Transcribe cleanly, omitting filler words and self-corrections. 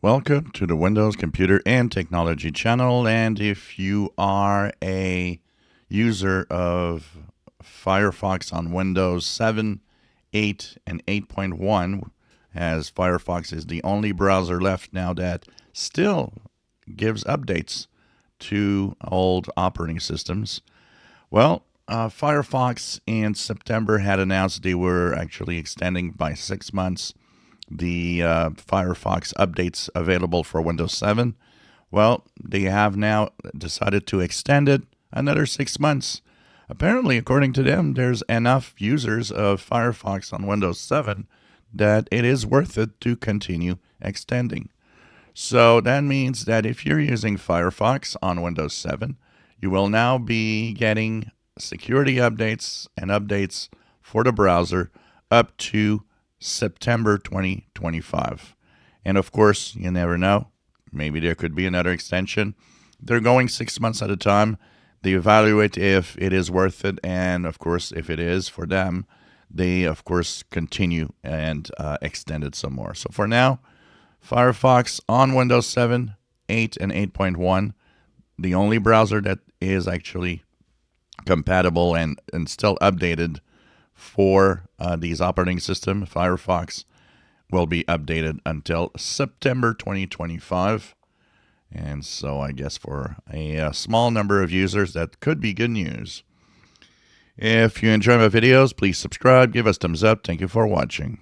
Welcome to the Windows Computer and Technology channel. And if you are a user of Firefox on Windows 7, 8, and 8.1, as Firefox is the only browser left now that still gives updates to old operating systems. Well, Firefox in September had announced they were actually extending by 6 months the Firefox updates available for Windows 7. Well, they have now decided to extend it another 6 months. Apparently, according to them, there's enough users of Firefox on Windows 7 that it is worth it to continue extending. So that means that if you're using Firefox on Windows 7, you will now be getting security updates and updates for the browser up to September 2025. And of course, you never know. Maybe there could be another extension. They're going 6 months at a time. They evaluate if it is worth it. And of course, if it is for them, they, of course, continue and extend it some more. So for now, Firefox on Windows 7, 8, and 8.1, the only browser that is actually compatible and still updated for these operating system, Firefox, will be updated until September 2025. And so I guess for a small number of users, that could be good news. If you enjoy my videos, please subscribe, give us thumbs up. Thank you for watching.